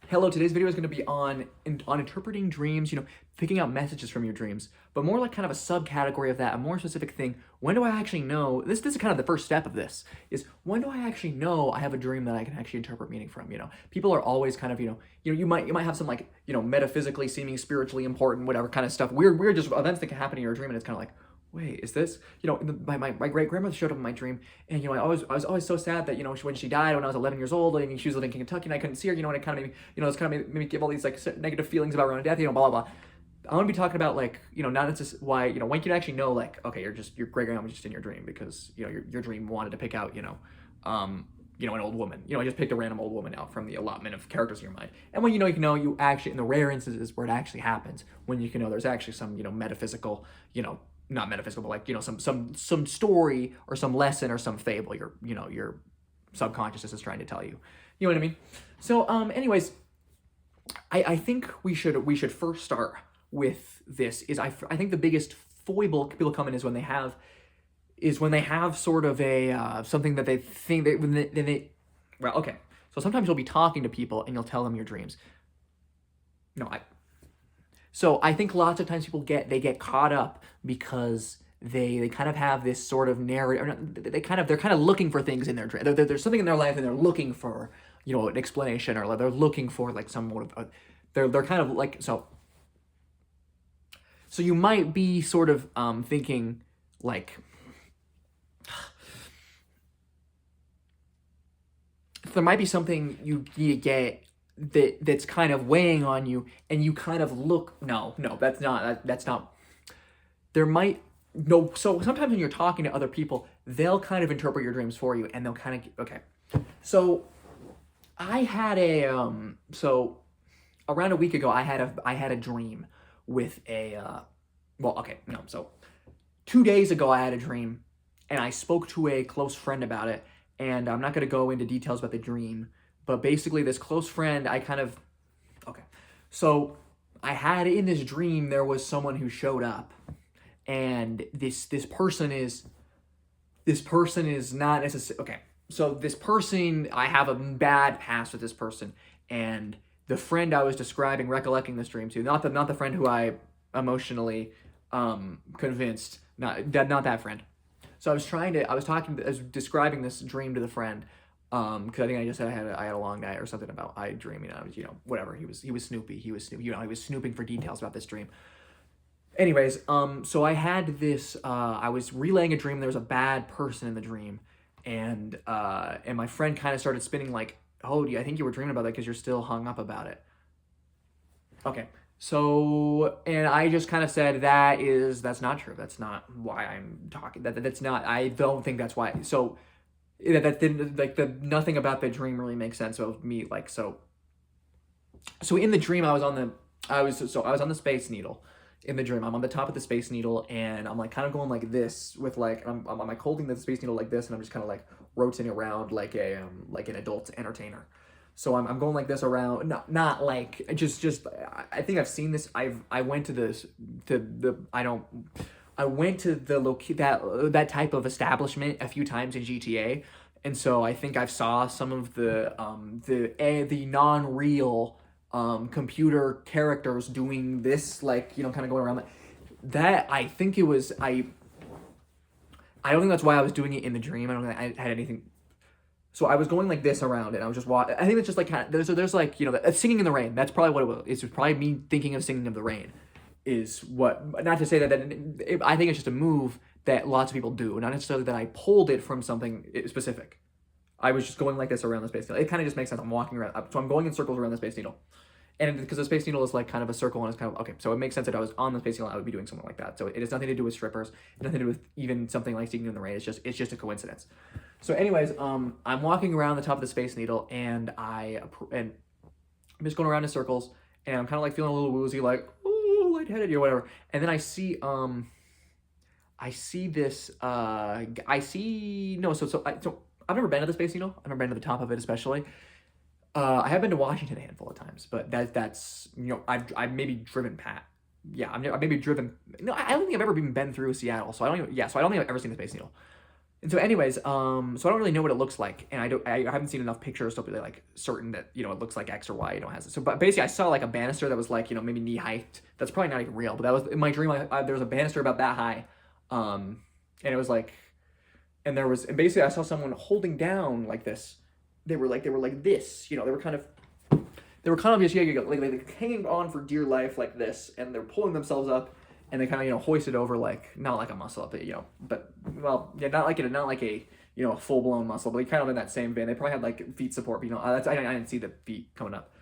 Hello, today's video is going to be on interpreting dreams, picking out messages from your dreams, but more like kind of a subcategory of that, a more specific thing. When do I actually know? This is kind of the first step of this, is when do I actually know I have a dream that I can actually interpret meaning from, People are always kind of, you might have some like, metaphysically seeming spiritually important whatever kind of stuff. Weird just events that can happen in your dream and it's kind of like, wait, is this, my great grandmother showed up in my dream, and I was always so sad that when she died when I was 11 years old, and she was living in Kentucky and I couldn't see her, and it kind of made me, it's kind of made me give all these like negative feelings about her own death, blah blah blah. I want to be talking about like, not just why, when you can actually know like, okay, your great grandma was just in your dream because your dream wanted to pick out an old woman. I just picked a random old woman out from the allotment of characters in your mind. And when you actually, in the rare instances where it actually happens, when you can know there's actually some, metaphysical, not metaphysical, but like, some story or some lesson or some fable your subconscious is trying to tell you. You know what I mean? So, anyways, I think we should first start with this. I think the biggest foible people come in is when they have sort of a something that they think well, okay. So sometimes you'll be talking to people and you'll tell them your dreams. No, So I think lots of times people get caught up because they kind of have this sort of narrative. They're kind of looking for things in their dream. There's something in their life and they're looking for an explanation, or they're looking for like some sort of they're kind of like so. So you might be sort of thinking like, there might be something you get that's kind of weighing on you, and you kind of look, no, that's not, there might, no, so sometimes when you're talking to other people, they'll kind of interpret your dreams for you, and they'll kind of, okay. So I had so around a week ago, I had a dream with so 2 days ago, I had a dream, and I spoke to a close friend about it, and I'm not going to go into details about the dream, but basically this close friend, so I had in this dream, there was someone who showed up, and this person is not necessarily, okay, so this person, I have a bad past with this person, and the friend I was describing, recollecting this dream to, not the friend who I emotionally convinced, not that friend. So I was describing this dream to the friend, because I think I just said I had a long night or something about I dreaming. I was, whatever. He was Snoopy. He was snooping for details about this dream. Anyways, so I had this. I was relaying a dream. There was a bad person in the dream, and my friend kind of started spinning like, "Oh, I think you were dreaming about that because you're still hung up about it." Okay. So, and I just kind of said, that's not true. That's not why I'm talking. That's not, I don't think that's why. So, that didn't, like, nothing about the dream really makes sense of me, like, so in the dream, I was on the Space Needle. In the dream, I'm on the top of the Space Needle, and I'm like kind of going like this with like, I'm like holding the Space Needle like this, and I'm just kind of like rotating around like like an adult entertainer. So I'm going like this around, not like just I think I've seen this. I went to that type of establishment a few times in GTA, and so I think I've saw some of the non-real computer characters doing this, like, kind of going around that. I think it was I don't think that's why I was doing it in the dream. I don't think I had anything. So I was going like this around it. I was just watching. I think it's just like there's like singing in the rain. That's probably what it was. It's probably me thinking of singing of the rain. Is what, not to say I think it's just a move that lots of people do, not necessarily that I pulled it from something specific. I was just going like this around the Space Needle. It kind of just makes sense. I'm walking around, so I'm going in circles around the Space Needle, and because the Space Needle is like kind of a circle, and it's kind of okay. So it makes sense that I was on the Space Needle, I would be doing something like that. So it has nothing to do with strippers. It has nothing to do with even something like singing in the rain. It's just a coincidence. So anyways, I'm walking around the top of the Space Needle, and I'm just going around in circles, and I'm kind of like feeling a little woozy, like, ooh, lightheaded or whatever. And then I see this, so I've never been to the Space Needle. I've never been to the top of it, especially. I have been to Washington a handful of times, but that's I've maybe driven past. Yeah, I've maybe driven. No, I don't think I've ever even been through Seattle, so I don't think I've ever seen the Space Needle. And so anyways, so I don't really know what it looks like, and I haven't seen enough pictures to be like certain that, you know, it looks like X or Y, you know, has it. So but basically I saw like a banister that was like, you know, maybe knee height. That's probably not even real, but that was in my dream. There was a banister about that high, and it was like, and basically I saw someone holding down like this. They were like this, you know, they were kind of just, yeah, like hanging on for dear life like this, and they're pulling themselves up, and they kind of, you know, hoist it over, like not like a muscle up, you know, but well, yeah, not like a, you know, a full blown muscle, but kind of in that same vein. They probably had like feet support, but you know, I didn't see the feet coming up.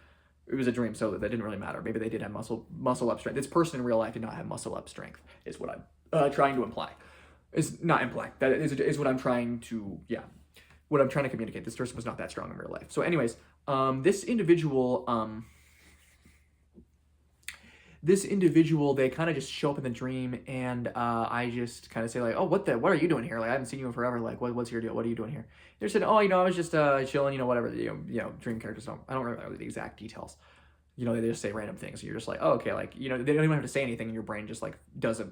It was a dream, so that didn't really matter. Maybe they did have muscle up strength. This person in real life did not have muscle up strength, is what I'm trying to imply. Is not imply. That is what I'm trying to, yeah, what I'm trying to communicate. This person was not that strong in real life. So anyways, this individual, they kind of just show up in the dream, and I just kind of say like, oh, what are you doing here? Like, I haven't seen you in forever. Like, what's your deal? What are you doing here? They said, oh, you know, I was just chilling, you know, whatever. Dream characters don't. I don't remember the exact details. You know, they just say random things. And you're just like, oh, okay, like, you know, they don't even have to say anything, and your brain just like does a,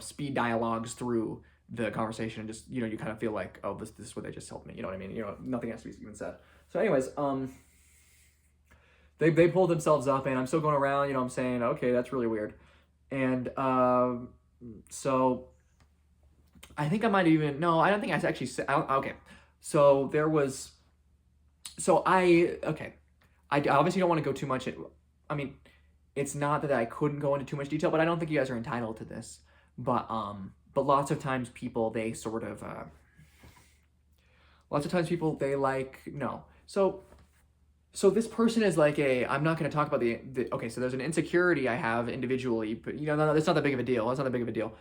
speed dialogues through the conversation, and just, you know, you kind of feel like, oh, this is what they just told me. You know what I mean? You know, nothing has to be even said. So anyways, they pulled themselves up, and I'm still going around, you know, I'm saying, okay, that's really weird. And so I think I might even, no, I don't think I actually said, okay. So there was, okay. I obviously don't want to go too much. I mean, it's not that I couldn't go into too much detail, but I don't think you guys are entitled to this. But lots of times people, they sort of, they like, no. So this person is like I'm not going to talk about okay, so there's an insecurity I have individually, but you know, no, that's not that big of a deal. That's not that big of a deal.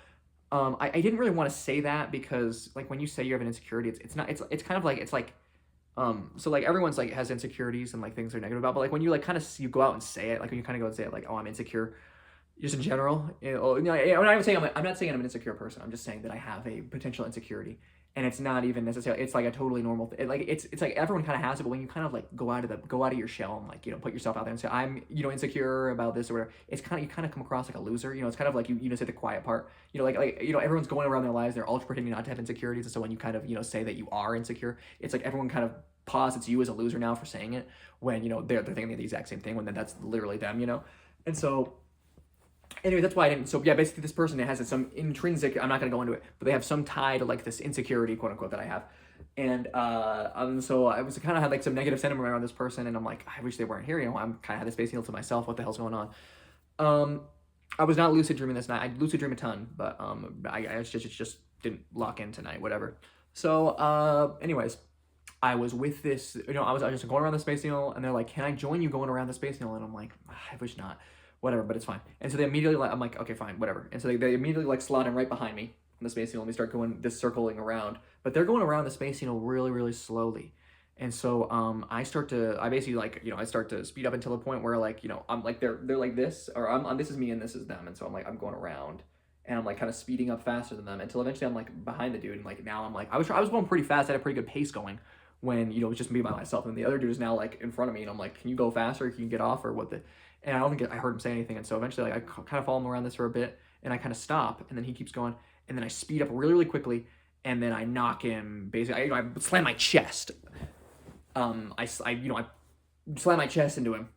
I didn't really want to say that because like when you say you have an insecurity, it's kind of like, it's like, so like everyone's like has insecurities and like things they're negative about, but like when you like kind of, you go out and say it, like when you kind of go and say it, like, oh, I'm insecure, just in general, you know, I'm not saying I'm an insecure person. I'm just saying that I have a potential insecurity. And it's not even necessarily, it's like a totally normal thing. Like it's like everyone kind of has it, but when you kind of like go out of your shell and like, you know, put yourself out there and say, I'm, you know, insecure about this or whatever, it's kind of, you kind of come across like a loser. You know, it's kind of like you know, say the quiet part, you know, like, you know, everyone's going around their lives, they're all pretending not to have insecurities. And so when you kind of, you know, say that you are insecure, it's like everyone kind of posits you as a loser now for saying it, when, you know, they're thinking the exact same thing, when that's literally them, you know. And so anyway, that's why I didn't. So yeah, basically this person has some intrinsic, I'm not going to go into it, but they have some tie to like this insecurity, quote unquote, that I have. And so I was kind of had like some negative sentiment around this person, and I'm like, I wish they weren't here. You know, I'm kind of had this space needle to myself. What the hell's going on? I was not lucid dreaming this night. I lucid dream a ton, but I just didn't lock in tonight, whatever. So anyways, I was with this, you know, I was just going around the space needle, and they're like, can I join you going around the space needle? And I'm like, I wish not. Whatever, but it's fine. And so they immediately, I'm like, okay, fine, whatever. And so they immediately like slot in right behind me on the space needle, and we start going this circling around. But they're going around the space needle really, really slowly. And so I basically like, you know, I start to speed up until the point where like, you know, I'm like, they're like this, or I'm this is me and this is them. And so I'm like, I'm going around, and I'm like kind of speeding up faster than them until eventually I'm like behind the dude. And like now I'm like, I was going pretty fast. I had a pretty good pace going when, you know, it was just me by myself. And the other dude is now like in front of me, and I'm like, can you go faster? Can you get off, or what the... And I don't think I heard him say anything. And so eventually, like, I kind of follow him around this for a bit, and I kind of stop, and then he keeps going, and then I speed up really, really quickly, and then I knock him. Basically, I slam my chest. I slam my chest into him.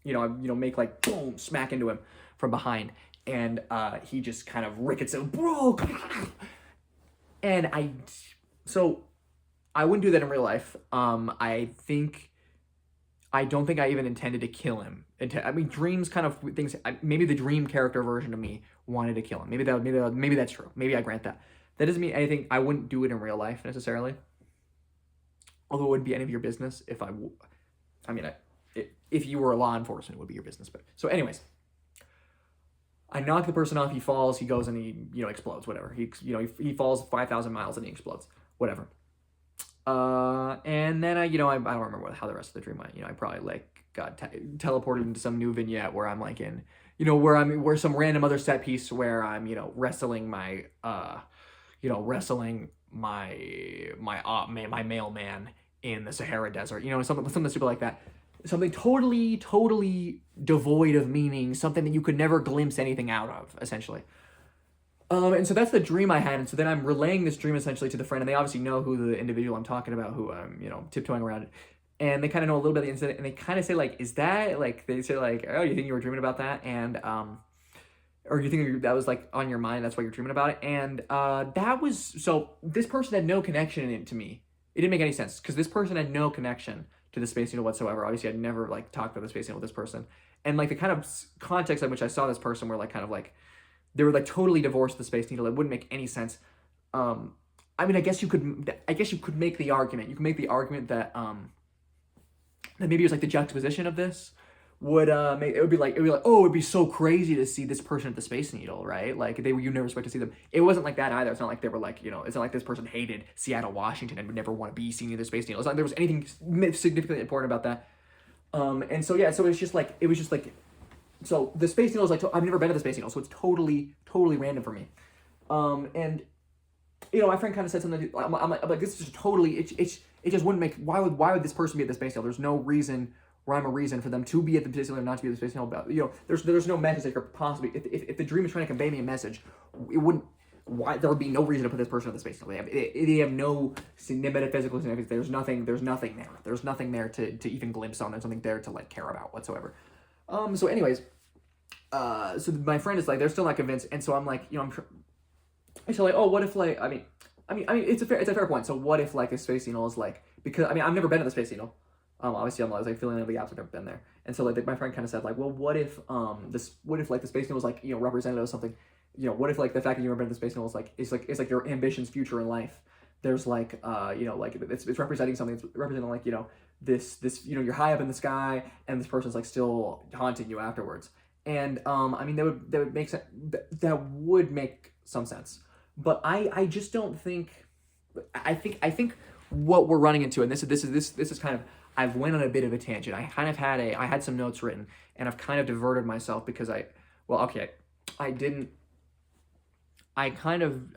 Make like boom, smack into him from behind, and he just kind of rickets it, bro. And so I wouldn't do that in real life. I don't think I even intended to kill him. I mean, dreams kind of things. Maybe the dream character version of me wanted to kill him. Maybe that's true. Maybe I grant that. That doesn't mean anything. I wouldn't do it in real life necessarily. Although it wouldn't be any of your business if if you were a law enforcement, it would be your business. But so, anyways, I knock the person off. He falls. He goes and he explodes. Whatever. He falls 5,000 miles and he explodes. Whatever. And then I don't remember how the rest of the dream went. I probably like got teleported into some new vignette where I'm like in, where some random other set piece where I'm, wrestling my mailman in the Sahara Desert, something stupid like that. Something totally, totally devoid of meaning, something that you could never glimpse anything out of, essentially. And so that's the dream I had. And so then I'm relaying this dream essentially to the friend, and they obviously know who the individual I'm talking about, who I'm, tiptoeing around it. And they kind of know a little bit of the incident, and they kind of say like, "Is that like?" They say like, "Oh, you think you were dreaming about that?" And or you think that was like on your mind? That's why you're dreaming about it. And that was so. This person had no connection in it to me. It didn't make any sense because this person had no connection to the Space Needle whatsoever. Obviously, I'd never like talked about the Space Needle with this person, and like the kind of context in which I saw this person were like kind of like they were like totally divorced of the Space Needle. It wouldn't make any sense. I mean, I guess you could make the argument. You can make the argument that that maybe it was like the juxtaposition of this would make it would be like oh, it'd be so crazy to see this person at the Space Needle, right? Like you never expect to see them. It wasn't like that either. It's not like they were like it's not like this person hated Seattle, Washington, and would never want to be seen near the Space Needle. It's not like there was anything significantly important about that. And so yeah, so it was just like so the Space Needle is like I've never been to the Space Needle, so it's totally random for me. And my friend kind of said something. I'm like, this is just totally. It just wouldn't make. Why would this person be at the Space Needle? There's no reason, rhyme or reason for them to be at the Space Needle or not to be at the Space Needle. But there's no message that could possibly. If the dream is trying to convey me a message, it wouldn't. Why there would be no reason to put this person at the Space Needle? They have no metaphysical significance. There's nothing there. There's nothing there to even glimpse on. There's nothing there to like care about whatsoever. So anyways, so my friend is like they're still not convinced, and so I'm like so like, oh, what if like I mean, it's a fair point. So what if like the Space Needle is like because I've never been to the Space Needle. Obviously I was like filling in the gaps. I've never been there, and so like my friend kind of said like, well, what if like the Space Needle is like representative of something, what if like the fact that you never been to the Space Needle is like your ambitions, future in life. There's like like it's representing something. It's representing like this you're high up in the sky, and this person's like still haunting you afterwards. And I mean that would make sense. That would make some sense. But I just don't think I think what we're running into, and this is kind of I've went on a bit of a tangent. I had some notes written, and I've kind of diverted myself because I didn't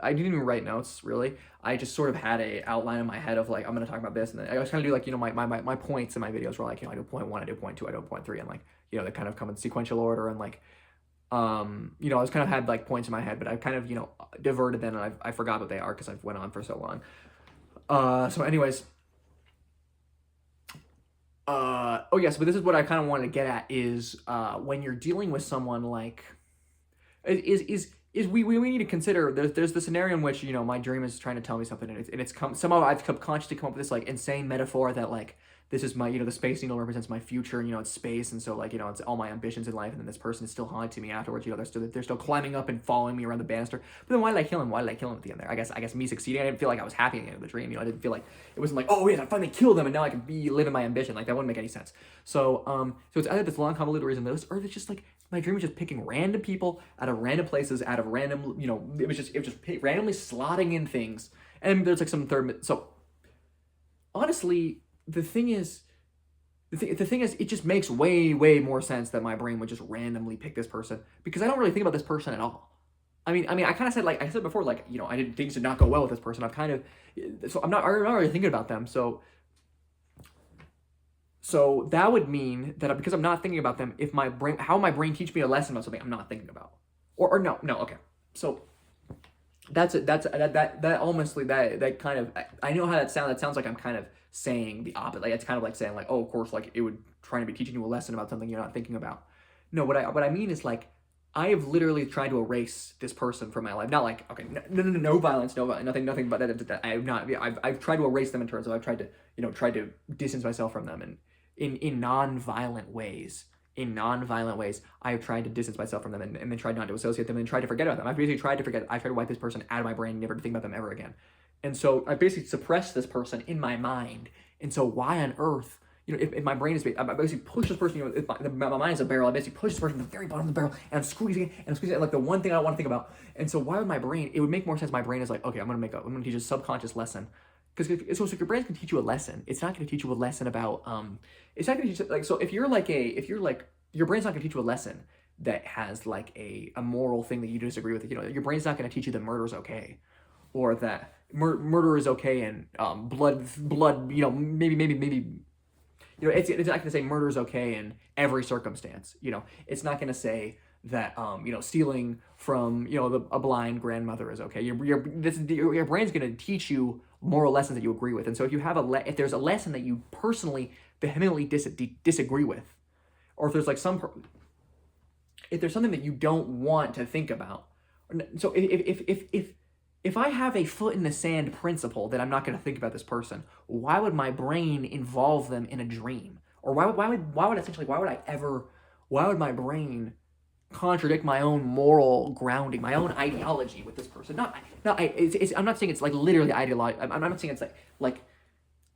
even write notes really. I just sort of had a outline in my head of like I'm gonna talk about this, and then I was kind of do like my points in my videos were like I do point one, I do point two, I do point three, and like they kind of come in sequential order, and like I was kind of had like points in my head, but I kind of diverted then, and I forgot what they are because I've went on for so long. So anyways, oh yes, but this is what I kind of wanted to get at is when you're dealing with someone like is we need to consider there's the scenario in which my dream is trying to tell me something, and it's come somehow I've subconsciously come up with this like insane metaphor that like this is my the Space Needle represents my future, and it's space, and so like it's all my ambitions in life, and then this person is still haunting me afterwards. They're still climbing up and following me around the banister. But then why did I kill him? Why did I kill him at the end there? I guess me succeeding, I didn't feel like I was happy at the end of the dream. I didn't feel like it wasn't like, oh yeah, I finally killed them and now I can be living my ambition. Like that wouldn't make any sense. So so it's either this long convoluted reason those, or it's just like my dream was just picking random people out of random places, out of random it was just randomly slotting in things, and there's like some third. So honestly, the thing is, it just makes way more sense that my brain would just randomly pick this person because I don't really think about this person at all. I mean, I kind of said like I said before, like I didn't things did not go well with this person. I'm not really thinking about them. So that would mean that because I'm not thinking about them, if my brain teach me a lesson about something I'm not thinking about, or no, okay. So that honestly that kind of I know how that sounds. That sounds like I'm kind of saying the opposite. Like it's kind of like saying like, oh, of course, like it would trying to be teaching you a lesson about something you're not thinking about. No, what I mean is like I have literally tried to erase this person from my life. Not like okay, no violence, nothing. But that I have not. I've tried to erase them in terms of I've tried to distance myself from them, and in non-violent ways. In non-violent ways, I have tried to distance myself from them and then tried not to associate them and tried to forget about them. I've basically tried to forget. I tried to wipe this person out of my brain, never to think about them ever again. And so I basically suppressed this person in my mind. And so why on earth, if my brain is, I basically push this person, if my mind is a barrel, I basically push this person to the very bottom of the barrel, and I'm squeezing it, and like the one thing I don't want to think about. And so why would my brain, it would make more sense my brain is like, okay, I'm going to teach a subconscious lesson. Because if your brain can teach you a lesson, it's not going to teach you a lesson about, it's not going to teach you, like, so if you're like, your brain's not going to teach you a lesson that has like a moral thing that you disagree with. Your brain's not going to teach you that murder's okay, or that murder is okay, and blood. Maybe. It's not going to say murder is okay in every circumstance. It's not going to say that stealing from a blind grandmother is okay. Your brain's going to teach you moral lessons that you agree with. And so if you have if there's a lesson that you personally vehemently disagree with, or if there's like if there's something that you don't want to think about. So if I have a foot in the sand principle that I'm not going to think about this person, why would my brain involve them in a dream? Or why would my brain contradict my own moral grounding, my own ideology with this person? I'm not saying it's like literally ideology. I'm not saying it's like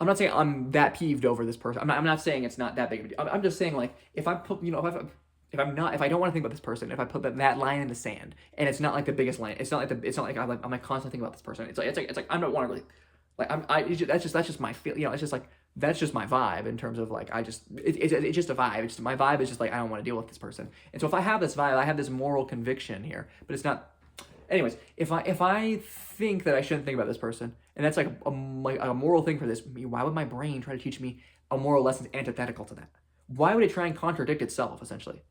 I'm not saying I'm that peeved over this person. I'm not saying it's not that big of a deal. I'm just saying like if I put if I don't want to think about this person, if I put that line in the sand, and it's not like the biggest line, it's not like I'm like constantly thinking about this person. It's like I don't want to really like that's just my feel. It's just like that's just my vibe in terms of like it's just a vibe. It's just, my vibe is just like I don't want to deal with this person. And so if I have this vibe, I have this moral conviction here, but it's not. Anyways, if I think that I shouldn't think about this person, and that's like a moral thing for this, why would my brain try to teach me a moral lesson antithetical to that? Why would it try and contradict itself essentially?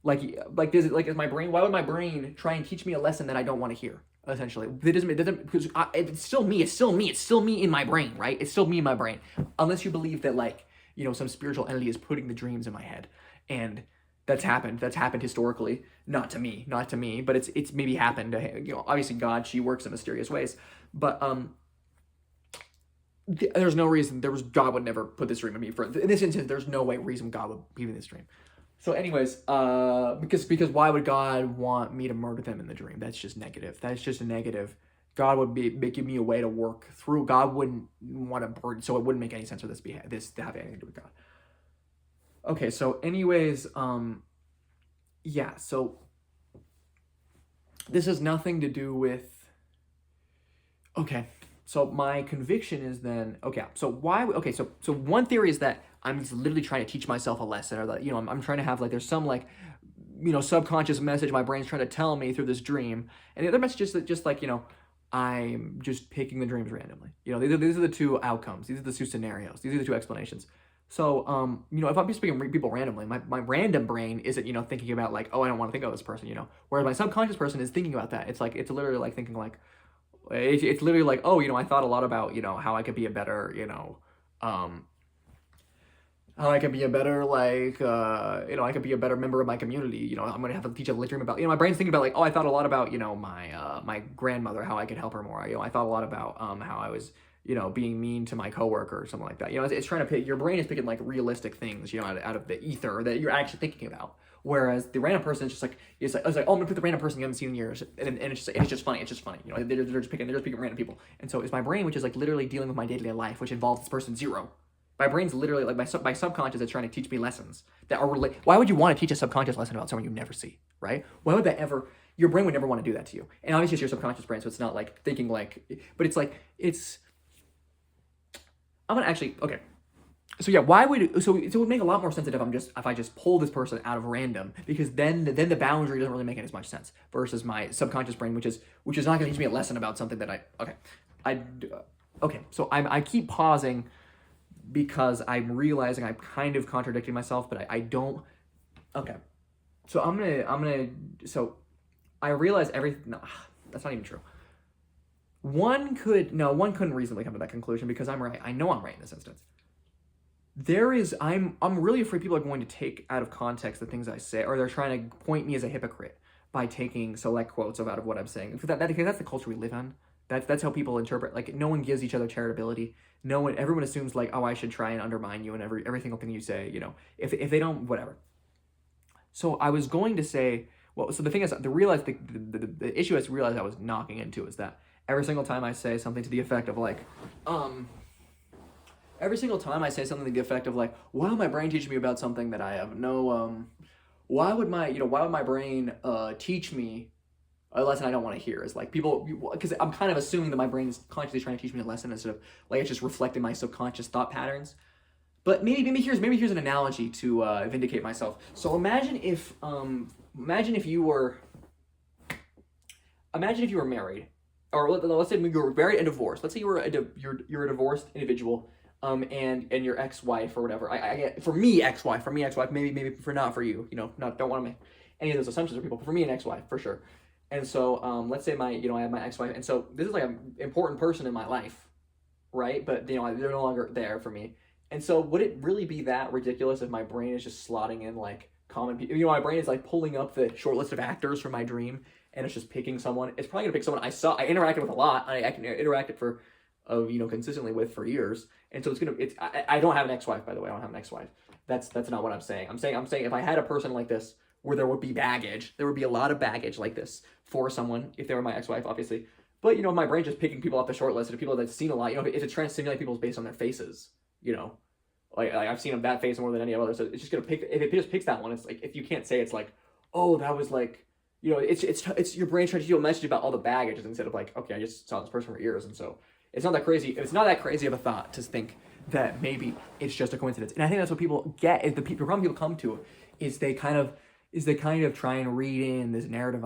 Is my brain? Why would my brain try and teach me a lesson that I don't want to hear? Essentially, it doesn't because it's still me. It's still me in my brain, right? It's still me in my brain, unless you believe that some spiritual entity is putting the dreams in my head, and that's happened. That's happened historically, not to me, but it's maybe happened to obviously God. She works in mysterious ways, but there's no reason. God would never put this dream in me. In this instance, there's no reason God would give me this dream. So anyways, because why would God want me to murder them in the dream? That's just negative. That's just a negative. God would give me a way to work through. God wouldn't want to burden, so it wouldn't make any sense for this to have anything to do with God. Okay, so anyways, yeah, so this has nothing to do with, okay, so my conviction is then, so one theory is that I'm just literally trying to teach myself a lesson, or that, I'm trying to have there's some subconscious message my brain's trying to tell me through this dream. And the other message is that just I'm just picking the dreams randomly. These are the two outcomes. These are the two scenarios. These are the two explanations. So, if I'm just picking people randomly, my random brain isn't, thinking about oh, I don't want to think about this person, whereas my subconscious person is thinking about that. It's literally thinking it's literally oh, I thought a lot about, how I could be a better, how I could be a better, I could be a better member of my community. I'm going to have to teach a dream about, my brain's thinking about oh, I thought a lot about, my grandmother, how I could help her more. I thought a lot about, how I was, being mean to my coworker or something like that. It's trying to pick, your brain is picking realistic things, out of the ether that you're actually thinking about. Whereas the random person is just oh, I'm gonna put the random person you haven't seen in years, and it's just funny. It's just funny. They're just picking random people. And so it's my brain, which is literally dealing with my day-to-day life, which involves this person zero. My brain's literally my subconscious is trying to teach me lessons that are related. Why would you want to teach a subconscious lesson about someone you never see, right? Why would that ever? Your brain would never want to do that to you. And obviously it's your subconscious brain, so it's not thinking but it's. I'm gonna actually okay. So yeah, it would make a lot more sense if I just pull this person out of random, because then the boundary doesn't really make as much sense versus my subconscious brain, which is not going to teach me a lesson about something that So I keep pausing because I'm realizing I'm kind of contradicting myself, but I don't. Okay, so so I realize everything. No, that's not even true. One couldn't reasonably come to that conclusion because I'm right. I know I'm right in this instance. I'm really afraid people are going to take out of context the things I say, or they're trying to point me as a hypocrite by taking select quotes out of what I'm saying. Because that's the culture we live in. That's how people interpret. No one gives each other charitability. Everyone assumes oh, I should try and undermine you and every single thing you say. If they don't, whatever. So I was going to say, well, so the thing is, the issue I realized I was knocking into is that every single time I say something to the effect of every single time I say something to the effect of why would my brain teach me about something that I have no, why would my brain teach me a lesson I don't want to hear? Is people, because I'm kind of assuming that my brain is consciously trying to teach me a lesson instead of it's just reflecting my subconscious thought patterns. But maybe here's an analogy to vindicate myself. So imagine if you were married, or let's say you were married and divorced. Let's say you're a divorced individual, and your ex-wife or whatever. For me, ex-wife. Maybe for not for you. Don't want to. any of those assumptions for people. But for me, an ex-wife for sure. And so let's say I have my ex-wife, and so this is like an important person in my life, right? But they're no longer there for me. And so would it really be that ridiculous if my brain is just slotting in like common people? My brain is like pulling up the short list of actors from my dream, and it's just picking someone. It's probably gonna pick someone I interacted with a lot. I can interact it for, consistently with for years. And so I don't have an ex-wife, by the way. I don't have an ex-wife. That's not what I'm saying. I'm saying if I had a person like this where there would be baggage, there would be a lot of baggage like this for someone if they were my ex-wife, obviously. But my brain's just picking people off the short list of people that I've seen a lot. If it's trying to simulate people based on their faces, like I've seen that face more than any other. So it's just gonna pick. If it just picks that one, it's like if you can't say it's like, oh, that was like, it's your brain trying to give you a message about all the baggage instead of like, okay, I just saw this person for years, and so it's not that crazy. It's not that crazy of a thought to think that maybe it's just a coincidence. And I think that's what people get. Is the problem people come to is they kind of try and read in this narrative.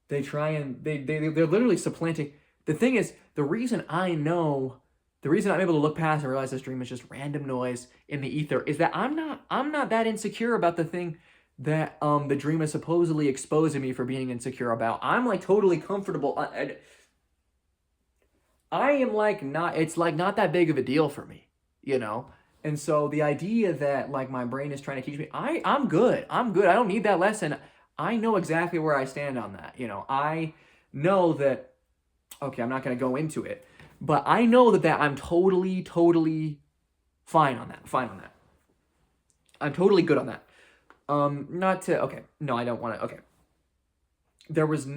They're literally supplanting. The thing is, the reason I'm able to look past and realize this dream is just random noise in the ether is that I'm not that insecure about the thing that the dream is supposedly exposing me for being insecure about. I'm like totally comfortable. I am like it's like not that big of a deal for me, And so the idea that like my brain is trying to teach me, I'm good. I don't need that lesson. I know exactly where I stand on that. I know that, okay, I'm not going to go into it, but I know that I'm totally fine on that. I'm totally good on that. Okay. No, I don't want to. Okay. There was,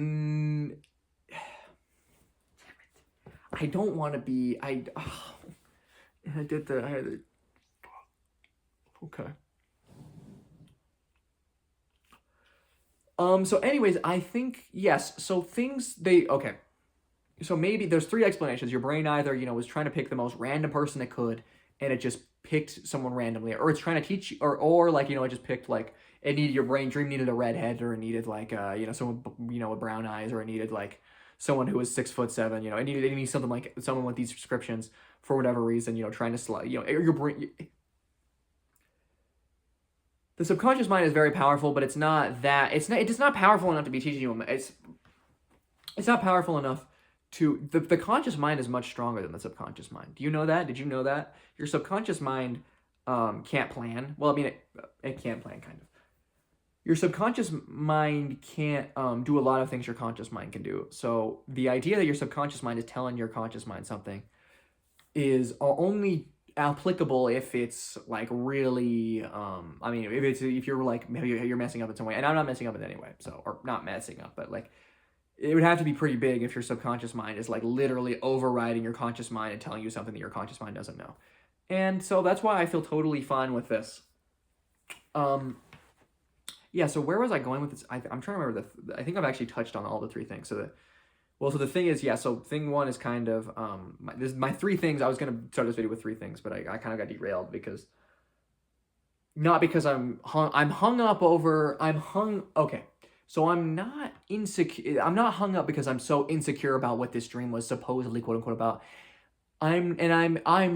I don't want to be, I had it. Okay. So anyways, I think, yes, so okay. So maybe there's three explanations. Your brain either, was trying to pick the most random person it could, and it just picked someone randomly, or it's trying to teach you, or like, it just picked like, your brain dream needed a redhead, or it needed like, someone, with brown eyes, or it needed like someone who was 6'7", it needed something like someone with these descriptions for whatever reason, trying to slide, your brain. The subconscious mind is very powerful, but it's not powerful enough to be teaching you. It's not powerful enough to, the conscious mind is much stronger than the subconscious mind. Do you know that? Did you know that? Your subconscious mind can't plan. Well, I mean, it can plan, kind of. Your subconscious mind can't do a lot of things your conscious mind can do. So the idea that your subconscious mind is telling your conscious mind something is only applicable if it's like really, if you're like, maybe you're messing up in some way, and I'm not messing up in any way, or not messing up, but like, it would have to be pretty big if your subconscious mind is like literally overriding your conscious mind and telling you something that your conscious mind doesn't know. And so that's why I feel totally fine with this. Yeah, so where was I going with this? I'm trying to remember I think I've actually touched on all the three things. So the thing is, yeah, so thing one is kind of, my three things. I was going to start this video with three things, but I kind of got derailed not because okay. So I'm not insecure. I'm not hung up because I'm so insecure about what this dream was supposedly quote unquote about. I'm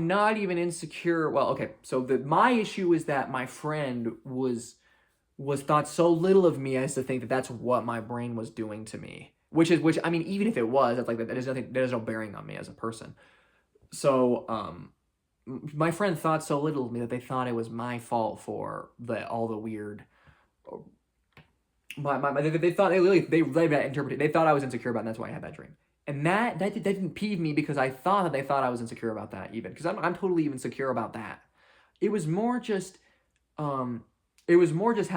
not even insecure. Well, okay. So my issue is that my friend was thought so little of me as to think that that's what my brain was doing to me. Which I mean, even if it was, that's like, there's no bearing on me as a person. So, my friend thought so little of me that they thought it was my fault for all the weird. They thought they thought I was insecure about it, and that's why I had that dream. And that didn't peeve me because I thought that they thought I was insecure about that even, because I'm totally even secure about that. It was more just how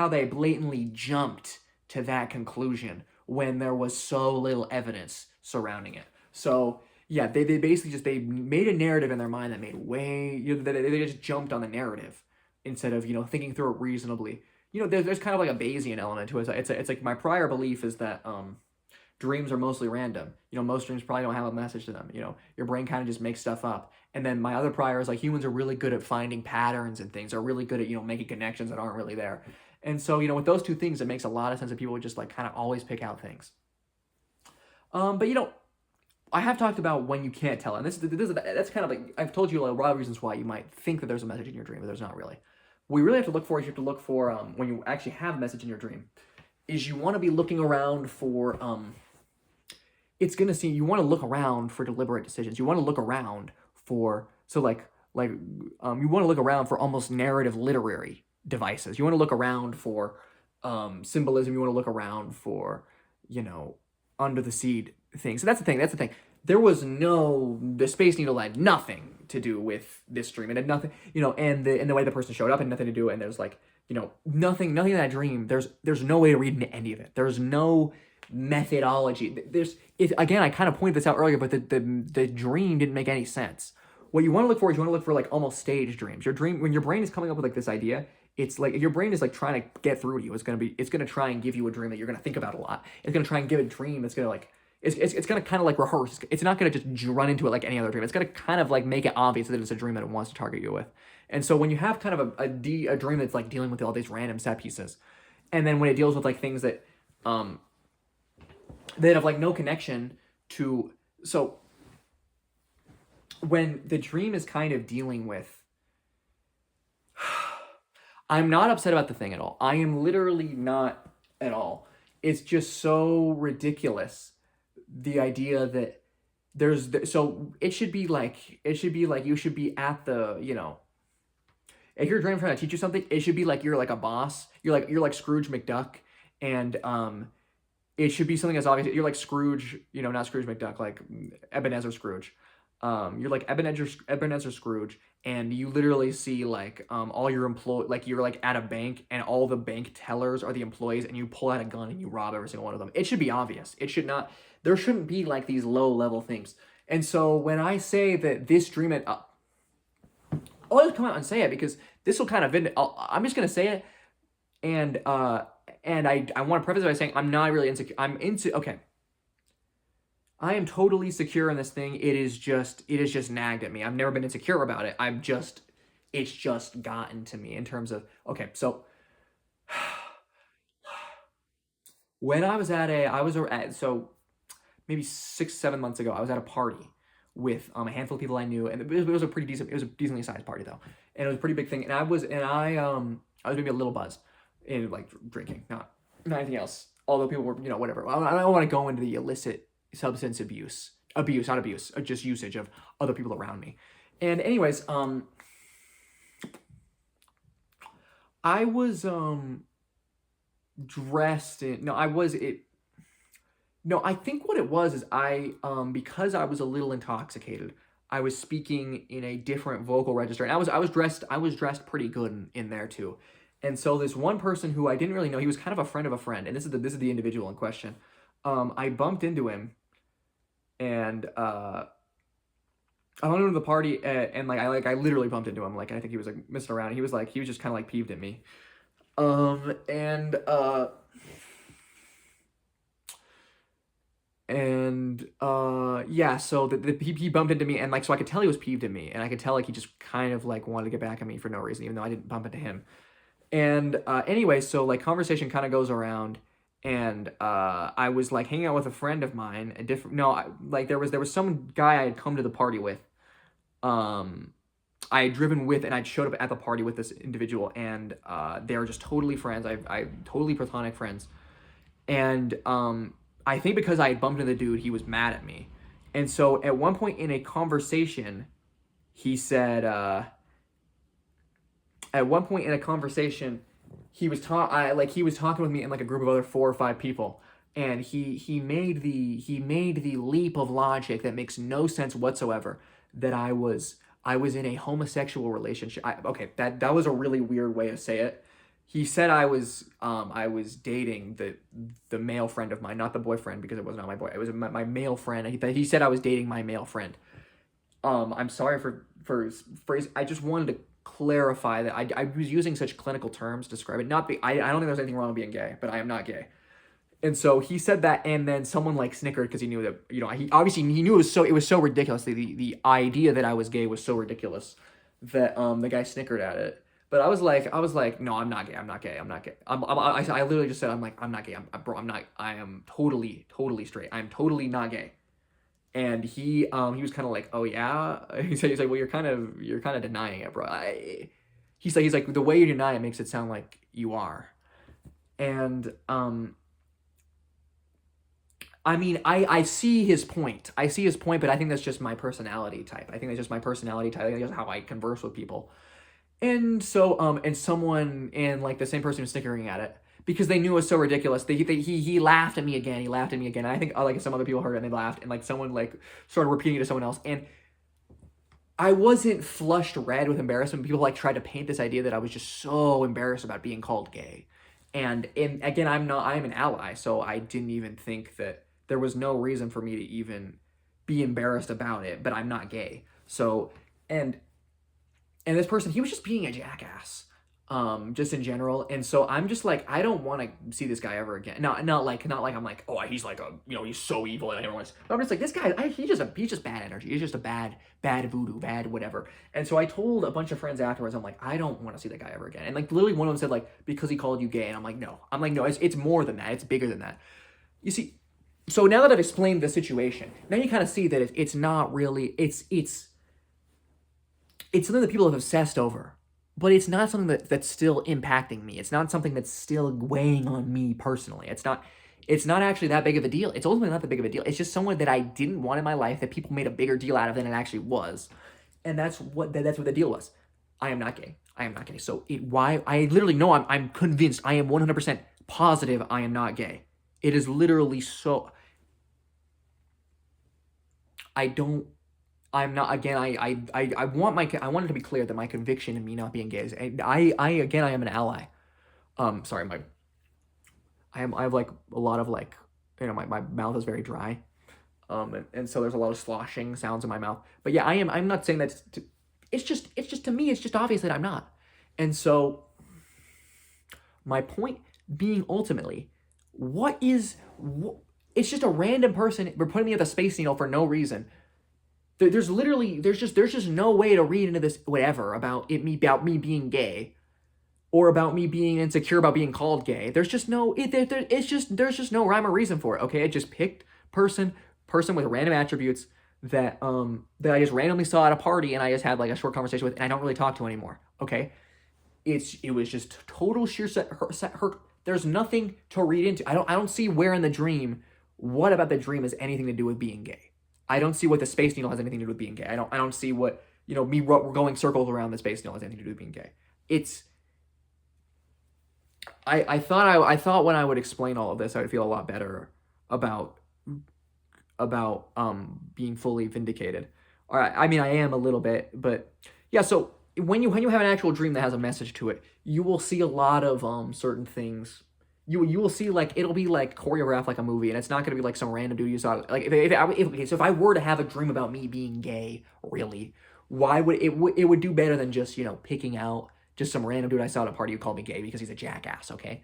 they blatantly jumped to that conclusion when there was so little evidence surrounding it. So yeah, they basically they made a narrative in their mind that made they just jumped on the narrative instead of thinking through it reasonably. There's kind of like a Bayesian element to it. It's like my prior belief is that dreams are mostly random. Most dreams probably don't have a message to them. Your brain kind of just makes stuff up. And then my other prior is like humans are really good at finding patterns and things, are really good at making connections that aren't really there. And so with those two things, it makes a lot of sense that people would just like kind of always pick out things. But I have talked about when you can't tell, and that's kind of like, I've told you a lot of reasons why you might think that there's a message in your dream, but there's not really. what you really have to look for is you have to look for when you actually have a message in your dream, is you want to be looking around for it's gonna seem you want to look around for deliberate decisions. You want to look around for you want to look around for almost narrative literary devices. You want to look around for symbolism. You want to look around for you know under the seed things. So that's the thing. That's the thing. There was the Space Needle had nothing to do with this dream. It had nothing, and the way the person showed up had nothing to do. And there's like, nothing in that dream. There's no way to read into any of it. There's no methodology. Again, I kind of pointed this out earlier, but the dream didn't make any sense. What you want to look for is you want to look for like almost staged dreams. Your dream, when your brain is coming up with like this idea, it's like if your brain is like trying to get through to you, it's gonna try and give you a dream that you're gonna think about a lot. It's gonna try and give a dream that's gonna like it's gonna kind of like rehearse. It's not gonna just run into it like any other dream. It's gonna kind of like make it obvious that it's a dream that it wants to target you with. And so when you have kind of a dream that's like dealing with all these random set pieces, and then when it deals with like things that have like no connection to, so when the dream is kind of dealing with, I'm not upset about the thing at all. I am literally not at all. It's just so ridiculous, the idea that so it should be like you should be at the, if your dream trying to teach you something, it should be like you're like a boss. You're like Scrooge McDuck, and it should be something as obvious. You're like Scrooge, not Scrooge McDuck, like Ebenezer Scrooge. You're like Ebenezer Scrooge, and you literally see like all your employees, like you're like at a bank, and all the bank tellers are the employees, and you pull out a gun and you rob every single one of them. It should be obvious. It should not. There shouldn't be like these low level things. And so when I say that this dream had, I'll just come out and say it because this will kind of I'm just gonna say it, and I want to preface it by saying I'm not really insecure. Okay. I am totally secure in this thing. It is just nagged at me. I've never been insecure about it. It's just gotten to me in terms of, okay, so when I was so maybe 6-7 months ago, I was at a party with a handful of people I knew, and it was a decently sized party though, and it was a pretty big thing. And I was maybe a little buzzed in like drinking, not anything else. Although people were, whatever. I don't want to go into the illicit substance not abuse, just usage of other people around me. And anyways, I was dressed in no, I was it no, I think what it was is because I was a little intoxicated, I was speaking in a different vocal register, and I was dressed pretty good in there too. And so this one person who I didn't really know, he was kind of a friend of a friend, and this is the individual in question. I bumped into him, and I went into the party, and I literally bumped into him. Like, I think he was like messing around. He was just kind of like peeved at me. And yeah, so he bumped into me, and like, so I could tell he was peeved at me, and I could tell like he just kind of like wanted to get back at me for no reason, even though I didn't bump into him. And anyway, so like conversation kind of goes around, and I was like hanging out with a friend of mine, there was some guy I had come to the party with. I had driven with, and I'd showed up at the party with this individual, and they were just totally friends. I totally platonic friends, and I think because I had bumped into the dude, he was mad at me, and so at one point in a conversation, he said. At one point in a conversation, he was talking with me and like a group of other 4 or 5 people, and he made the leap of logic that makes no sense whatsoever, that I was in a homosexual relationship. That was a really weird way to say it. He said I was dating the male friend of mine, not the boyfriend, because it was not my boy. It was my male friend. He said I was dating my male friend. I'm sorry for phrase. I just wanted to clarify that I was using such clinical terms to describe it. I don't think there's anything wrong with being gay, but I am not gay. And so he said that, and then someone like snickered because he knew that, he knew it was so ridiculous. The idea that I was gay was so ridiculous that the guy snickered at it. But I was like, no, I'm not gay. I'm not gay. I'm not gay. I literally just said, I'm not gay. I'm not. I am totally straight. I'm totally not gay. And he was kind of like, oh yeah. He said, well, you're kind of denying it, bro. he's like the way you deny it makes it sound like you are. And I mean, I see his point. I see his point, but I think that's just my personality type. I think that's just my personality type. I think that's how I converse with people. And so, and someone, and like the same person was snickering at it because they knew it was so ridiculous. He laughed at me again. He laughed at me again. And I think like some other people heard it and they laughed, and like someone like started repeating it to someone else. And I wasn't flushed red with embarrassment. People like tried to paint this idea that I was just so embarrassed about being called gay. And again, I'm an ally, so I didn't even think that there was no reason for me to even be embarrassed about it, but I'm not gay. So, and this person, he was just being a jackass, just in general. And so I'm just like, I don't want to see this guy ever again. Not like I'm like, oh, he's like he's so evil and everyone's. But I'm just like, this guy, he's just bad energy. He's just a bad voodoo, bad whatever. And so I told a bunch of friends afterwards, I'm like, I don't want to see that guy ever again. And like literally one of them said like, because he called you gay, and I'm like, no, it's more than that. It's bigger than that. You see. So now that I've explained the situation, now you kind of see that it's not really, it's something that people have obsessed over, but it's not something that's still impacting me. It's not something that's still weighing on me personally. It's not actually that big of a deal. It's ultimately not that big of a deal. It's just someone that I didn't want in my life that people made a bigger deal out of than it actually was. And that's what the deal was. I am not gay. I am not gay. So why I literally know I'm convinced, I am 100% positive I am not gay. It is literally so. I'm not, again, I want it to be clear that my conviction in me not being gay is, I am an ally. Sorry, I have like a lot of like, my mouth is very dry. And so there's a lot of sloshing sounds in my mouth. But yeah, I'm not saying that, it's just to me, it's just obvious that I'm not. And so my point being ultimately, it's just a random person. We're putting me at the Space Needle for no reason. There's just no way to read into this whatever about me being gay, or about me being insecure about being called gay. There's just no there's just no rhyme or reason for it. Okay, I just picked person with random attributes that I just randomly saw at a party and I just had like a short conversation with, and I don't really talk to anymore. Okay, it was just total sheer set her. There's nothing to read into. I don't see where in the dream. What about the dream has anything to do with being gay? I don't see what the Space Needle has anything to do with being gay. I don't see what, me going circles around the Space Needle has anything to do with being gay. It's, I thought when I would explain all of this, I would feel a lot better about being fully vindicated. All right, I mean, I am a little bit, but yeah, so when you have an actual dream that has a message to it, you will see a lot of certain things. You will see like it'll be like choreographed like a movie, and it's not gonna be like some random dude you saw. Like if I were to have a dream about me being gay, really, why would it would do better than just picking out just some random dude I saw at a party who called me gay because he's a jackass. Okay,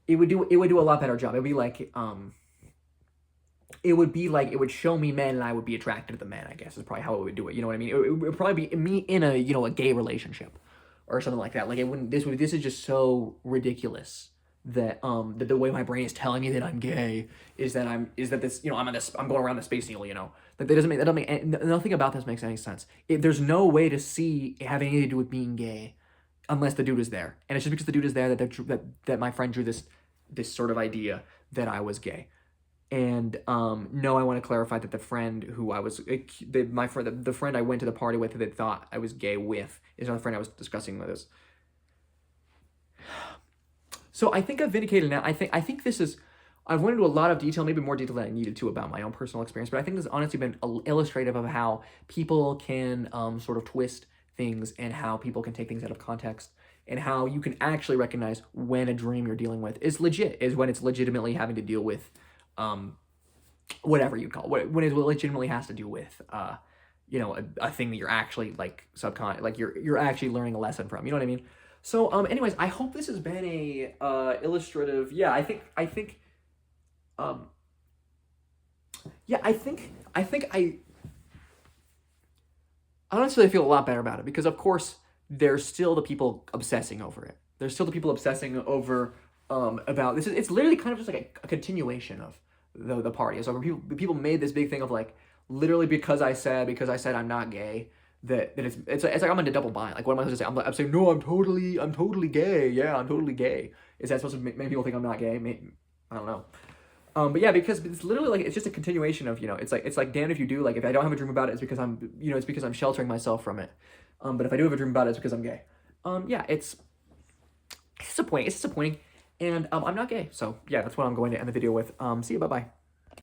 it would do a lot better job. It would show me men and I would be attracted to the men. I guess is probably how it would do it. You know what I mean? It would probably be me in a a gay relationship or something like that. Like it wouldn't. This is just so ridiculous. That the way my brain is telling me that I'm gay is that I'm going around the Space Needle, that doesn't make nothing about this makes any sense. There's no way to see it having anything to do with being gay unless the dude is there, and it's just because the dude is there that my friend drew this sort of idea that I was gay. And no, I want to clarify that the friend who I was the friend I went to the party with that thought I was gay with is not the friend I was discussing with us. So I think I've vindicated now. I think this is, I've went into a lot of detail, maybe more detail than I needed to about my own personal experience, but I think this has honestly been illustrative of how people can sort of twist things and how people can take things out of context and how you can actually recognize when a dream you're dealing with is legit, is when it's legitimately having to deal with whatever you call it, when it legitimately has to do with a thing that you're actually like you're actually learning a lesson from. You know what I mean? So, anyways, I hope this has been a illustrative. Yeah, I think I honestly feel a lot better about it because, of course, there's still the people obsessing over it. There's still the people obsessing over about this. It's literally kind of just like a continuation of the party. So people made this big thing of like literally because I said I'm not gay, that it's like I'm in a double bind. Like, what am I supposed to say? I'm saying, no, I'm totally gay. Yeah, I'm totally gay. Is that supposed to make people think I'm not gay? I don't know. But yeah, because it's literally like it's just a continuation of, it's like damned if you do. Like, if I don't have a dream about it, it's because it's because I'm sheltering myself from it. But if I do have a dream about it, it's because I'm gay. Yeah, it's disappointing. It's disappointing, and I'm not gay. So yeah, that's what I'm going to end the video with. See you. Bye bye.